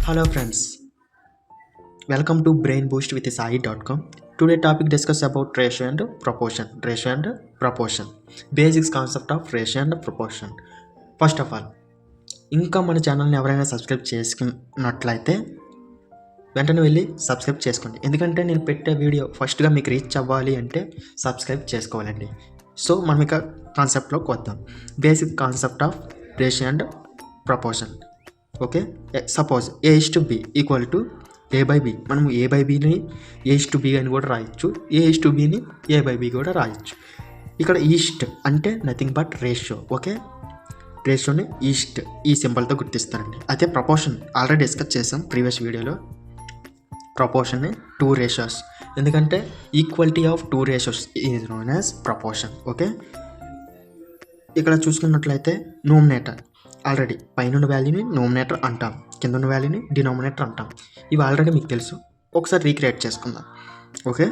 Hello friends, welcome to Brain Boost with Sai.com. Today topic discuss about ratio and proportion. Ratio and proportion. Basics concept of ratio and proportion. First of all ఇంకా మన ఛానల్ని ఎవరైనా subscribe చేసుకున్నట్లయితే వెంటనే వెళ్ళి subscribe చేసుకోండి. ఎందుకంటే నేను పెట్టే వీడియో ఫస్ట్గా మీకు రీచ్ అవ్వాలి అంటే సబ్స్క్రైబ్ చేసుకోవాలండి. సో మనం ఇక కాన్సెప్ట్లోకి వద్దాం. Basic concept of ratio and proportion. Okay, suppose A:B equal to A/B. మనం A/Bని A:B అని కూడా రాయొచ్చు, A:Bని A/B కూడా రాయొచ్చు. ఇక్కడ ఈస్ట్ అంటే నథింగ్ బట్ రేషియో. ఓకే, రేషియోని ఈస్ట్ ఈ సింబల్తో గుర్తిస్తారండి. అదే ప్రపోర్షన్ ఆల్రెడీ డిస్కస్ చేసాం ప్రీవియస్ వీడియోలో. ప్రపోర్షన్ని 2 రేషియోస్, ఎందుకంటే equality of 2 ratios is known as proportion. Okay, ఇక్కడ చూసుకున్నట్లయితే నోమినేటర్ ఆల్రెడీ పైన వాల్యూని నోమినేటర్ అంటాం, కింద ఉన్న వాల్యూని డినామినేటర్ అంటాం. ఇవి ఆల్రెడీ మీకు తెలుసు, ఒకసారి రీక్రియేట్ చేసుకుందాం. ఓకే,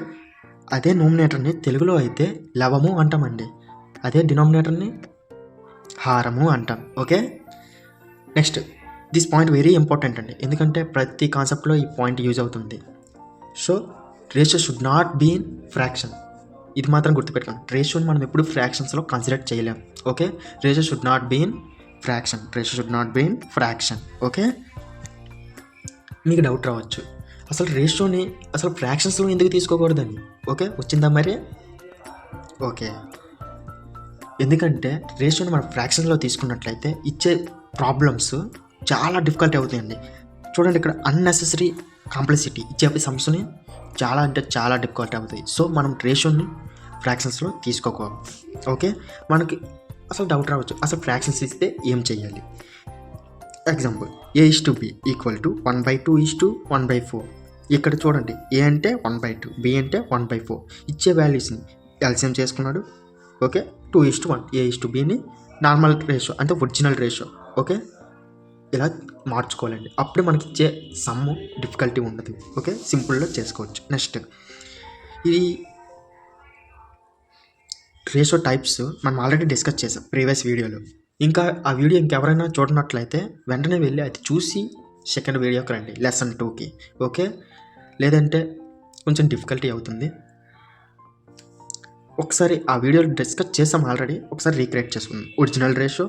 అదే నోమినేటర్ని తెలుగులో అయితే లవము అంటామండి, అదే డినామినేటర్ని హారము అంటాం. Okay, next this point very important అండి, ఎందుకంటే ప్రతి కాన్సెప్ట్లో ఈ పాయింట్ యూజ్ అవుతుంది. So ratio should not be in fraction, ఇది మాత్రం గుర్తుపెట్టుకోండి. రేషియోని మనం ఎప్పుడు ఫ్రాక్షన్స్లో కన్సిడర్ చేయలేం. Okay, ratio should not be in fraction, ratio should not be in fraction. Okay, మీకు డౌట్ రావచ్చు, అసలు రేషియోని అసలు ఫ్రాక్షన్స్లో ఎందుకు తీసుకోకూడదని. ఓకే, వచ్చిందా మరి? ఓకే, ఎందుకంటే రేషియోని మనం ఫ్రాక్షన్స్లో తీసుకున్నట్లయితే ఇచ్చే ప్రాబ్లమ్స్ చాలా డిఫికల్ట్ అవుతాయండి. చూడండి, ఇక్కడ అన్నెసెసరీ కాంప్లెక్సిటీ ఇచ్చే సమ్స్ని చాలా అంటే చాలా డిఫికల్ట్ అవుతాయి. సో మనం రేషియోని ఫ్రాక్షన్స్లో తీసుకోకూడదు. ఓకే, మనకి అసలు డౌట్ రావచ్చు, అసలు ఫ్రాక్షన్స్ ఇస్తే ఏం చేయాలి. Example A:B equal to 1/2:1/4. ఇక్కడ చూడండి, A అంటే 1/2, B అంటే 1/4. ఇచ్చే వాల్యూస్ని ఎల్సిఎం చేసుకున్నాడు. ఓకే, 2:1 A:Bని నార్మల్ రేషియో అంటే ఒరిజినల్ రేషియో. ఓకే, ఇలా మార్చుకోవాలండి, అప్పుడు మనకి ఇచ్చే సమ్ము డిఫికల్టీ ఉండదు. ఓకే, సింపుల్లో చేసుకోవచ్చు. నెక్స్ట్ ఈ రేషియో టైప్స్ మనం ఆల్రెడీ డిస్కస్ చేసాం ప్రీవియస్ వీడియోలో. ఇంకా ఆ వీడియో ఇంకెవరైనా చూడనట్లయితే వెంటనే వెళ్ళి అది చూసి సెకండ్ వీడియోకి రండి, లెసన్ 2కి. ఓకే, లేదంటే కొంచెం డిఫికల్టీ అవుతుంది. ఒకసారి ఆ వీడియోలో డిస్కస్ చేసాం ఆల్రెడీ, ఒకసారి రీక్రియేట్ చేసుకుందాం. Original ratio,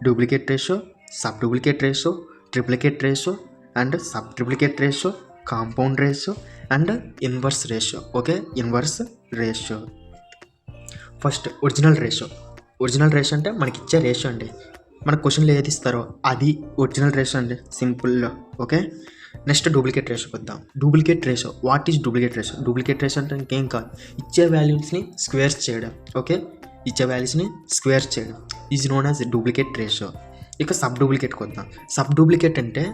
duplicate ratio, sub duplicate ratio, triplicate ratio and sub triplicate ratio, compound ratio and inverse ratio. Okay, inverse ratio. First original ratio. Original ratio అంటే మనకి ఇచ్చే రేషియో అండి, మన క్వశ్చన్లో ఏది ఇస్తారో అది ఒరిజినల్ రేషియో అండి, సింపుల్లో. ఓకే, నెక్స్ట్ డూప్లికేట్ రేషియోకి వద్దాం. Duplicate ratio, what is duplicate ratio? Duplicate ratio అంటే ఇంకేం కాదు, ఇచ్చే వాల్యూస్ని స్క్వేర్స్ చేయడం. ఓకే, ఇచ్చే వాల్యూస్ని స్క్వేర్స్ చేయడం is known as duplicate ratio. ఇక సబ్ డూప్లికేట్కి వద్దాం. సబ్ డూప్లికేట్ అంటే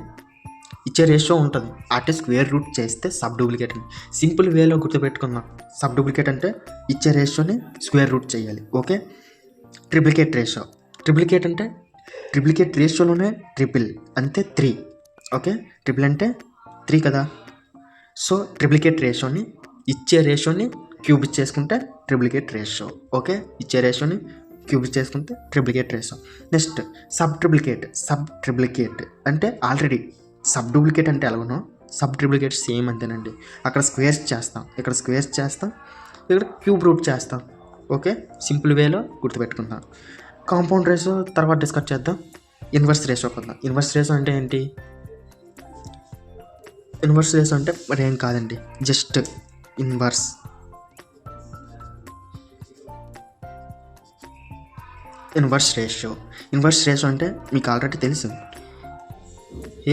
ఇచ్చే రేషియో ఉంటుంది, అటే స్క్వేర్ రూట్ చేస్తే సబ్ డూప్లికేట్ అని. సింపుల్ వేలో గుర్తుపెట్టుకుందాం, సబ్ డూప్లికేట్ అంటే ఇచ్చే రేషియోని స్క్వేర్ రూట్ చేయాలి. Okay, triplicate ratio. ట్రిప్లికేట్ అంటే ట్రిప్లికేట్ రేషియోలోనే ట్రిపుల్ అంటే 3. ఓకే, ట్రిపుల్ అంటే 3 కదా. సో ట్రిప్లికేట్ రేషియోని ఇచ్చే రేషియోని క్యూబ్ చేసుకుంటే ట్రిప్లికేట్ రేషియో. ఓకే, ఇచ్చే రేషియోని క్యూబ్ చేసుకుంటే triplicate ratio. Next sub triplicate. Sub triplicate అంటే ఆల్రెడీ సబ్ డూప్లికేట్ అంటే ఎలాగనో సబ్ ట్రిప్లికేట్ సేమ్ అంతేనండి. అక్కడ స్క్వేర్స్ చేస్తాం, ఇక్కడ స్క్వేర్స్ చేస్తాం, ఇక్కడ క్యూబ్ రూట్ చేస్తాం. ఓకే, సింపుల్ వేలో గుర్తుపెట్టుకుందాం. కాంపౌండ్ రేషియో తర్వాత డిస్కస్ చేద్దాం. ఇన్వర్స్ రేషియో కొందాం. ఇన్వర్స్ రేషియో అంటే ఏంటి? ఇన్వర్స్ రేషియో అంటే మరి ఏం కాదండి, just inverse. Inverse ratio. Inverse ratio అంటే మీకు ఆల్రెడీ తెలుసు,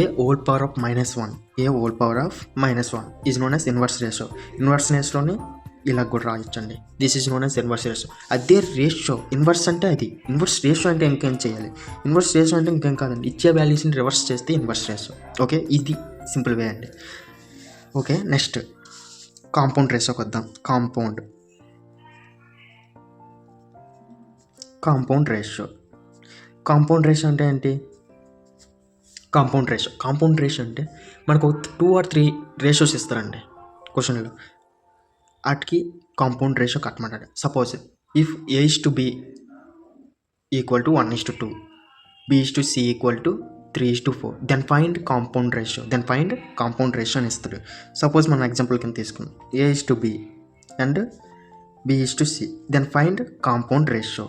A⁻⁻1 A⁻⁻1 is known as inverse ratio. Inverse రేషియోని ఇలా కూడా రాయొచ్చండి, this is known as inverse ratio. అదే రేషియో ఇన్వర్స్ అంటే అది. ఇన్వర్స్ రేషియో అంటే ఇంకేం చేయాలి? ఇన్వర్స్ రేషియో అంటే ఇంకేం కాదండి, ఇచ్చే వాల్యూస్ని రివర్స్ చేస్తే ఇన్వర్స్ రేషియో. ఓకే, ఇది సింపుల్ వే అండి. ఓకే, నెక్స్ట్ కాంపౌండ్ రేషియోకి వద్దాం. కాంపౌండ్ రేషియో అంటే ఏంటి? కాంపౌండ్ రేషియో అంటే మనకు 2 or 3 రేషియోస్ ఇస్తారండి క్వశ్చన్లో, వాటికి కాంపౌండ్ రేషియో కట్టమంటాడు. Suppose if A:B equal to 1:2, B:C equal to 3:4. Then find compound ratio అని ఇస్తాడు. సపోజ్ మనం ఎగ్జాంపుల్ కింద తీసుకున్నాం A:B and B:C. Then find compound ratio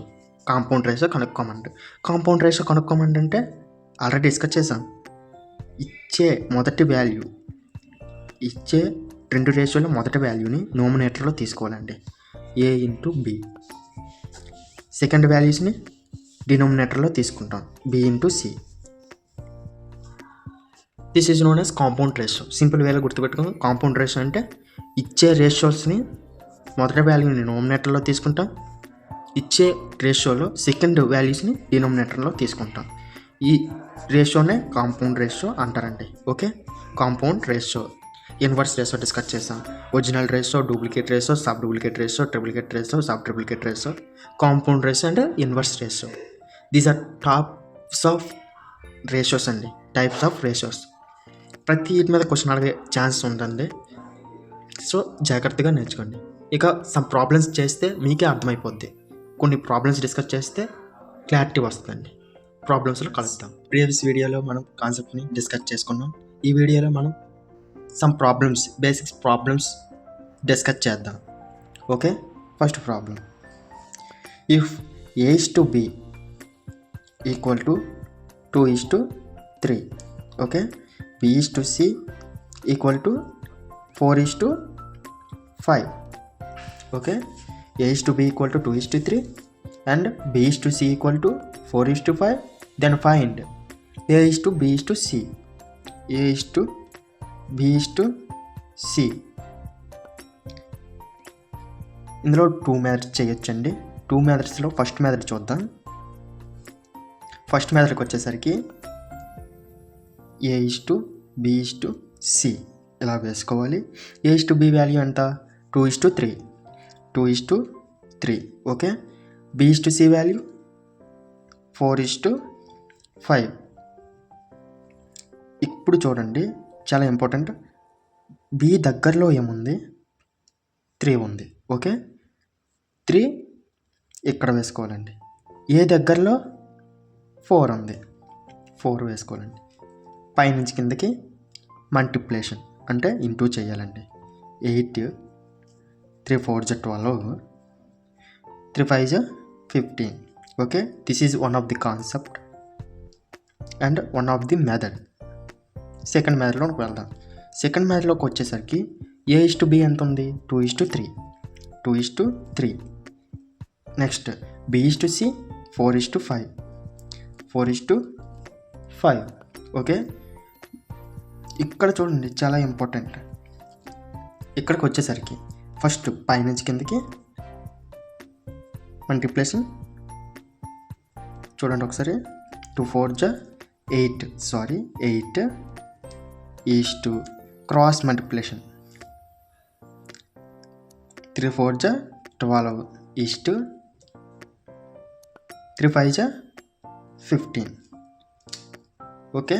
కనుక్కోమంటే అంటే ఆల్రెడీ డిస్కస్ చేసాం. ఇచ్చే రెండు రేషియోలో మొదటి వాల్యూని నోమినేటర్లో తీసుకోవాలండి, A:B. సెకండ్ వాల్యూస్ని డినోమినేటర్లో తీసుకుంటాం, B:C. This is known as compound ratio. Simple వేలో గుర్తుపెట్టుకుని కాంపౌండ్ రేషియో అంటే ఇచ్చే రేషియోస్ని మొదటి వాల్యూని నోమినేటర్లో తీసుకుంటాం, ఇచ్చే రేషియోలో సెకండ్ వాల్యూస్ని డినోమినేటర్లో తీసుకుంటాం. ఈ రేషియోనే కాంపౌండ్ రేషియో అంటారండి. Okay, compound ratio. Inverse ratio discuss చేసాం. Original ratio, duplicate ratio, sub duplicate ratio, triplicate ratio, sub triplicate ratio, compound ratio and inverse ratio. These are types of ratios అండి, types of ratios. ప్రతి వీటి మీద question అడిగే chance ఉంటుంది, so జాగ్రత్తగా నేర్చుకోండి. ఇక సమ్ ప్రాబ్లమ్స్ చేస్తే మీకే అర్థమైపోద్ది. కొన్ని ప్రాబ్లమ్స్ డిస్కస్ చేస్తే క్లారిటీ వస్తుందండి. ప్రాబ్లమ్స్లో కలుద్దాం. ప్రీవియస్ వీడియోలో మనం కాన్సెప్ట్ని డిస్కస్ చేసుకున్నాం. ఈ వీడియోలో మనం some problems, basics problems discuss చేద్దాం. Okay, first problem. If A:B equal to 2:3, okay, B:C equal to 4:5, okay, A:B equal to 2:3 and B:C equal to 4:5. then find A:B:C. ఇందులో 2 మెథడ్స్ చేయొచ్చండి. 2 మెథడ్స్లో ఫస్ట్ మెథడ్ చూద్దాం. First మెథడ్కి వచ్చేసరికి A:B:C ఇలా వేసుకోవాలి. A:B value ఎంత? 2:3, ఓకే. B:C value 4:5. ఇప్పుడు చూడండి, చాలా ఇంపార్టెంట్. B దగ్గరలో ఏముంది? 3 ఉంది, ఓకే. 3 ఇక్కడ వేసుకోవాలండి. A దగ్గరలో 4 ఉంది, 4 వేసుకోవాలండి. పైనుంచి కిందకి మల్టిప్లికేషన్ అంటే ఇంటూ చేయాలండి. 8, 3 4 12, 3 5 15, okay. This is one of the concept and one of the method. Second మెథడ్లోకి వెళ్దాం. సెకండ్ మెథడ్లోకి వచ్చేసరికి A:B ఎంత ఉంది? 2:3. Next B:C 4:5, okay. ఇక్కడ చూడండి, చాలా ఇంపార్టెంట్. ఇక్కడికి వచ్చేసరికి ఫస్ట్ పైనుంచి కిందకి మల్టిప్లికేషన్ చూడండి ఒకసారి. 2 4 8, 8 is cross multiplication. 3 4 12 is 3 5 15, okay.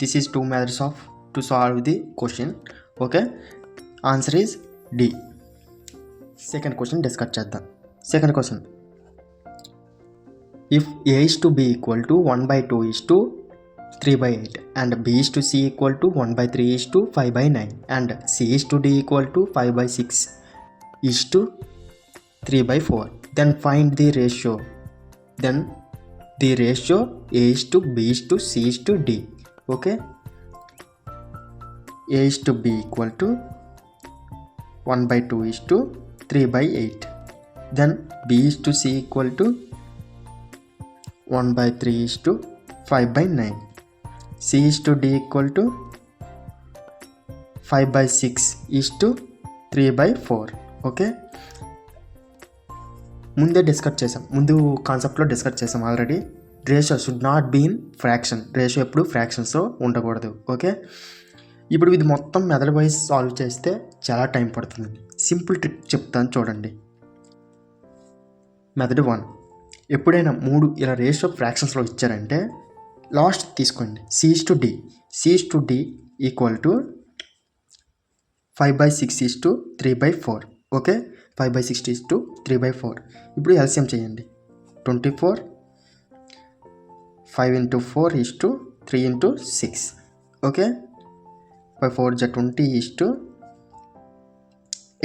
This is 2 methods to solve the question, okay. Answer is D. Second question discuss చేద్దాం. Second question. If A:B equal to 1/2:3/8 and B:C equal to 1/3:5/9 and C:D equal to 5/6:3/4, then find the ratio. Then the ratio A:B:C:D, okay. A:B equal to 1/2:3/8, then B:C equal to 1/3:5/9, C:D equal to 5/6:3/4, okay. ముందు కాన్సెప్ట్లో discuss చేసాం already. Ratio should not be in fraction. Ratio ఎప్పుడు ఫ్రాక్షన్స్లో ఉండకూడదు, okay. ఇప్పుడు ఇది మొత్తం method wise solve చేస్తే చాలా టైం పడుతుందండి. సింపుల్ ట్రిక్ చెప్తాను చూడండి. మెథడ్ 1. ఎప్పుడైనా 3 ఇలా రేషియో ఫ్రాక్షన్స్లో ఇచ్చారంటే లాస్ట్ తీసుకోండి, C:D ఈక్వల్ టు 5/6:3/4, ఓకే. 5/6:3/4. ఇప్పుడు ఎల్సిఎం చేయండి. 24, 5 × 4 3 into 6. Okay, by 4 is 20 is to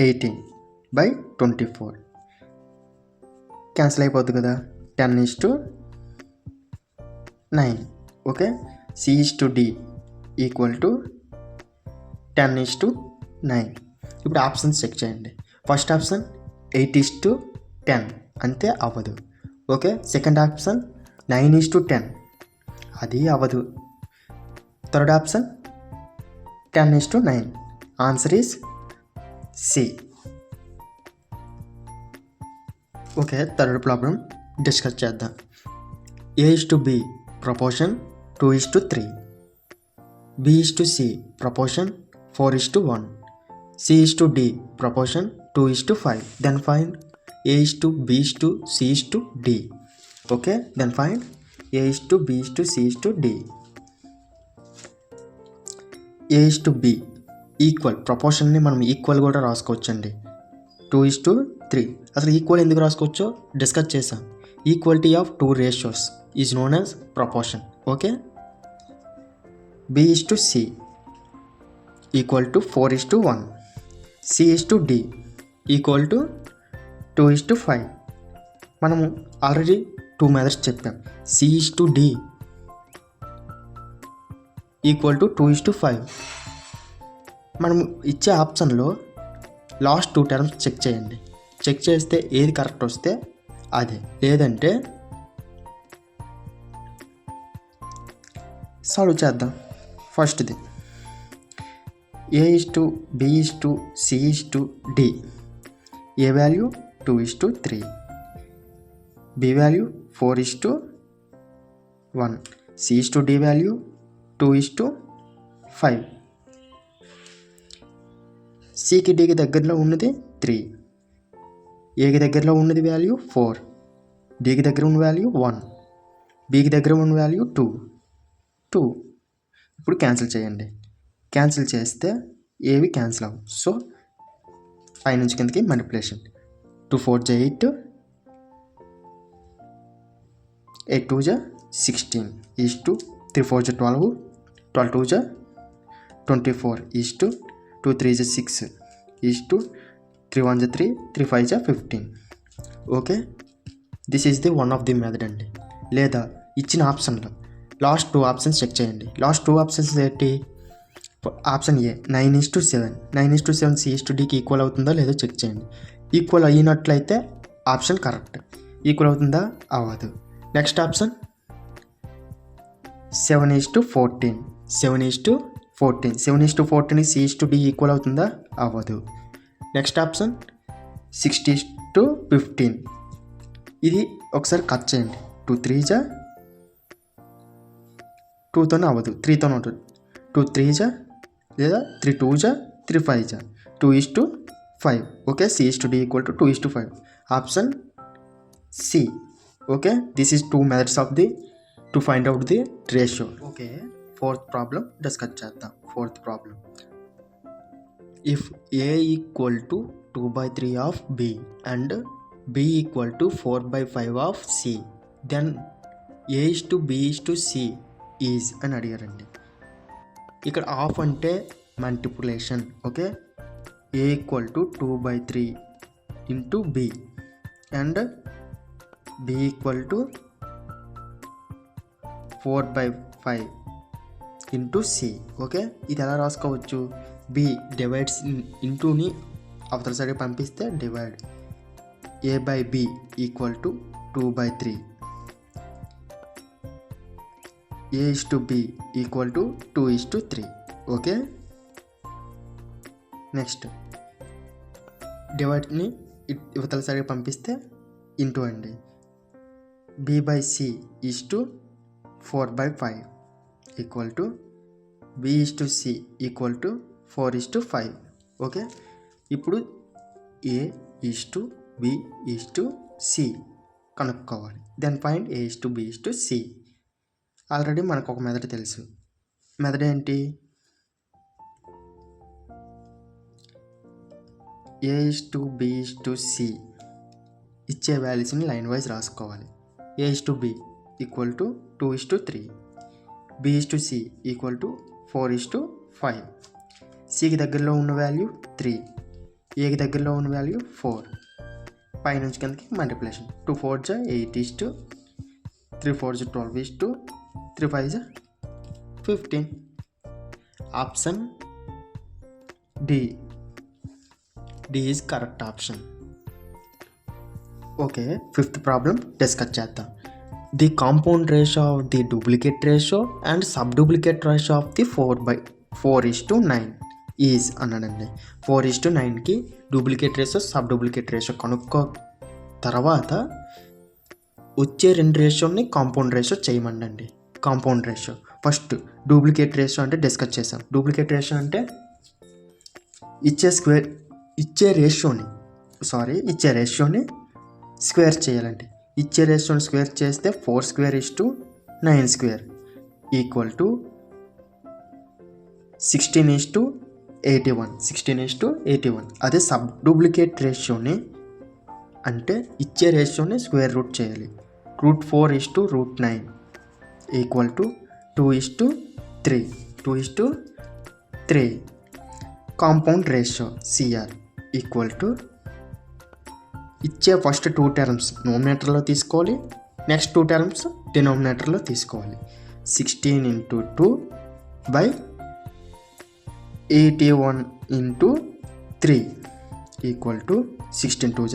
18 by 24. Cancel అయిపోద్ది కదా, 10 is to 9. Okay, C is to D equal to 10 is to 9. ఇప్పుడు ఆప్షన్స్ చెక్ చేయండి. ఫస్ట్ ఆప్షన్ 8 is to 10 అంతే అవ్వదు. Okay, second option 9 is to 10 అది అవ్వదు. Third option 10 is to 9. Answer is C. Okay, third problem discuss చేద్దాం. A is to B proportion 2 is to 3. B is to C proportion 4 is to 1. C is to D proportion 2 is to 5. Then find A is to B is to C is to D. Okay, then find A is to B is to C is to D. A is to B equal ప్రపోర్షన్ని మనం equal కూడా రాసుకోవచ్చండి. 2 is to 3. అసలు equal ఎందుకు రాసుకోవచ్చో discuss చేసాం. Equality of two ratios is known as proportion. Okay, B is to C equal to 4 is to 1. C is to D equal to 2 is to 5. మనము already 2 methods చెప్పాం. C is to D equal to 2 is to 5. మనము ఇచ్చే ఆప్షన్లో last 2 terms check చేయండి. Check చేస్తే ఏది correct వస్తే అదే, లేదంటే సాల్వ్ చేద్దాం. ఫస్ట్ది A is to B is to C is to D. A value 2 is to 3. B value 4 is to 1. C is to D value 2 is to 5. Cకి Dకి దగ్గరలో ఉన్నది 3. Aకి దగ్గరలో ఉన్నది వాల్యూ 4. Dకి దగ్గర ఉన్న వాల్యూ 1. Bకి దగ్గర ఉన్న వాల్యూ 2. ఇప్పుడు క్యాన్సిల్ చేయండి. క్యాన్సిల్ చేస్తే ఏవి క్యాన్సిల్ అవ్వవు. సో పైనుంచి కిందకి multiplication. 2 4 is 8, 8 2 is 16 is to 3 4 is 12, 12 2 is 24 is to 2 3 is 6 is to 3 1 is 3, 3 5 is 15. Okay, this is the one of the method అండి. లేదా ఇచ్చిన ఆప్షన్లో లాస్ట్ 2 ఆప్షన్స్ చెక్ చేయండి. లాస్ట్ 2 ఆప్షన్స్ ఏంటి? Option A 9 is to 7. 9 is to 7 C is to Dకి equal అవుతుందా లేదో check చేయండి. Equal అయినట్లయితే ఆప్షన్ కరెక్ట్. ఈక్వల్ అవుతుందా? అవ్వదు. Next option 7 is to 14. 7 is to 14. 7 is to 14 C is to D equal అవుతుందా? అవ్వదు. Next option 6 is to 15. ఇది ఒకసారి కట్ చేయండి. 2 3 is 2తోనే అవ్వదు, 3తోనే ఉంటుంది. 2 3 is లేదా 3 2 is 3 5 is 2 is to 5. Okay, C is to D equal to 2 is to 5. Option C. Okay, this is 2 methods of the to find out the ratio. Okay, fourth problem discuss చేద్దాం. Fourth problem, if A equal to 2/3 of B and B equal to 4/5 of C, then A is to B is to C is అని అడిగారండి. ఇక్కడ of అంటే multiplication. Okay, A equal to 2/3 into B and B equal to 4/5 into C. Okay, ఇది ఎలా రాసుకోవచ్చు? B divides ఇంటూని అవతల side పంపిస్తే divide. A/B equal to 2/3. A is to B equal to 2 is to 3. Okay, next డివైడ్ని ఇవతల side పంపిస్తే into అండి. B/C is to 4/5 equal to B is to C equal to 4 is to 5. Okay, ఇప్పుడు A is to B is to C కనుక్కోవాలి. Then find A is to B is to C. Already మనకు ఒక method తెలుసు. Method ఏంటి? A is to B is to C ఇచ్చే వాల్యూస్ని line wise రాసుకోవాలి. A is to B equal to 2 is to 3. B/C equal to 4:5. సికి దగ్గరలో ఉన్న వాల్యూ 3, ఏకి దగ్గరలో ఉన్న వాల్యూ 4. పైనుంచి కిందకి multiplication. 2 4 8, 3 4 12, 3 5 15. Option D is correct option. Okay, fifth problem discuss చేద్దాం. The compound ratio of the duplicate ratio and sub duplicate ratio of the 4:9 is అన్నాడండి. 4:9కి duplicate ratio sub duplicate ratio కనుక్కో తర్వాత వచ్చే రెండు రేషియోని కాంపౌండ్ రేషియో చేయమండి. Compound ratio first duplicate ratio అంటే డిస్కస్ చేసాం. డూప్లికేట్ రేషియో అంటే ఇచ్చే రేషియోని స్క్వేర్ చేయాలండి. ఇచ్చే రేషియోని స్క్వేర్ చేస్తే 4² ఈక్వల్ టు 16:81. అదే సబ్ డూప్లికేట్ రేషియోని అంటే ఇచ్చే రేషియోని స్క్వేర్ రూట్ చేయాలి. √4:9 equal to 2:3. Compound ratio CR equal to ఇచ్చే ఫస్ట్ 2 టర్మ్స్ నోమినేటర్లో తీసుకోవాలి, నెక్స్ట్ 2 టర్మ్స్ డినోమినేటర్లో తీసుకోవాలి. 16 × 2/81 × 3 ఈక్వల్ టు 16 2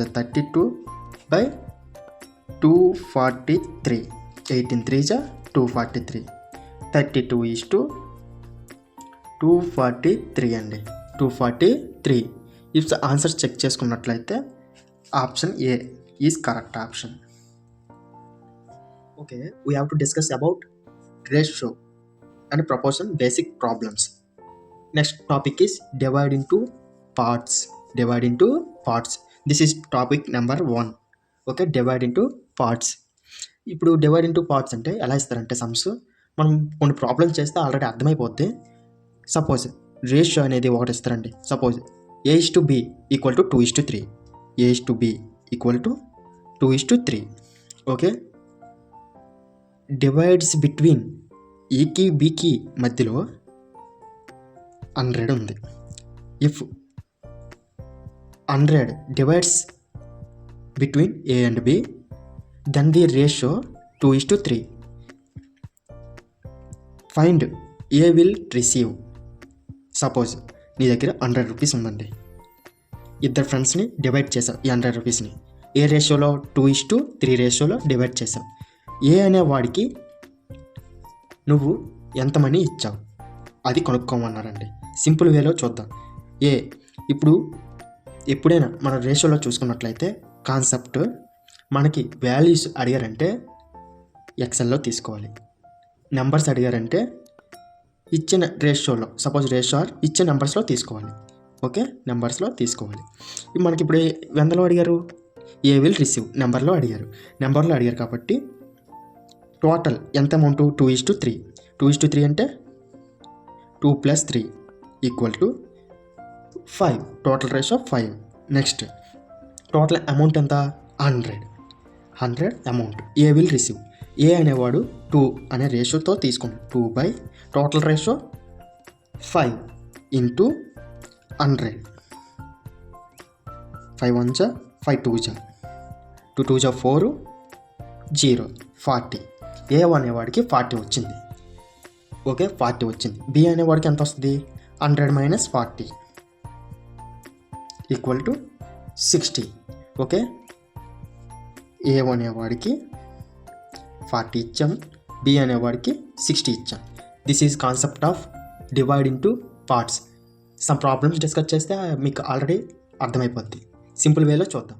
32/243. 18 3 243. 32:243 అండి. 243. ఇఫ్ ఆన్సర్ చెక్ చేసుకున్నట్లయితే option A is correct option. Okay, we have to discuss about ratio and proportion basic problems. Next topic is divide into parts. This is topic number 1. Okay, divide into parts. ఇప్పుడు divide into parts అంటే ఎలా ఇస్తారంటే sums మనం కొన్ని problems చేస్తే already అర్థమైపోద్ది. Suppose ratio అనేది ఒకటి ఇస్తారండి. Suppose A/B equal to 2:3. A/B equal to 2:3. Okay, divides between ఏకి బికి మధ్యలో 100 ఉంది. If 100 divides between A and B, then the ratio 2:3. Find A will receive. Suppose నీ దగ్గర 100 రూపీస్ ఉందండి. ఇద్దరు ఫ్రెండ్స్ని డివైడ్ చేసాం ఈ 100 రూపీస్ని. ఏ రేషియోలో 2:3 రేషియోలో డివైడ్ చేసాం. ఏ అనే వాడికి నువ్వు ఎంత మనీ ఇచ్చావు అది కొనుక్కోమన్నారండి. సింపుల్ వేలో చూద్దాం. ఇప్పుడు ఎప్పుడైనా మన రేషియోలో చూసుకున్నట్లయితే కాన్సెప్ట్ మనకి వాల్యూస్ అడిగారంటే ఎక్సెల్లో తీసుకోవాలి. నెంబర్స్ అడిగారంటే ఇచ్చిన రేషియోలో సపోజ్ రేషియో ఇచ్చే నెంబర్స్లో తీసుకోవాలి. ఓకే, నెంబర్స్లో తీసుకోవాలి. మనకి ఇప్పుడు ఎంతలో అడిగారు? ఏ విల్ రిసీవ్ నెంబర్లో అడిగారు కాబట్టి టోటల్ ఎంత అమౌంట్ 2:3. 2:3 అంటే 2 + 3 equal to 5. Total ratio 5. Next total amount ఎంత? 100 amount. A will receive a అనేవాడు 2 అనే రేషియోతో తీసుకున్నాడు. 2 టోటల్ రేషియో 5 × 100. 5 1 5 2 2 2 4 0 40. ఏ అనేవాడికి 40 వచ్చింది. ఓకే, 40 వచ్చింది. బి అనేవాడికి ఎంత వస్తుంది? 100 - 40 ఈక్వల్ టు 60. ఓకే, ఏ అనేవాడికి 40 ఇచ్చాం, బి అనేవాడికి 60 ఇచ్చాం. This is concept of divide into parts. Some problems discuss చేస్తే మీకు ఆల్రెడీ అర్థమైపోద్ది. సింపుల్ వేలో చూద్దాం.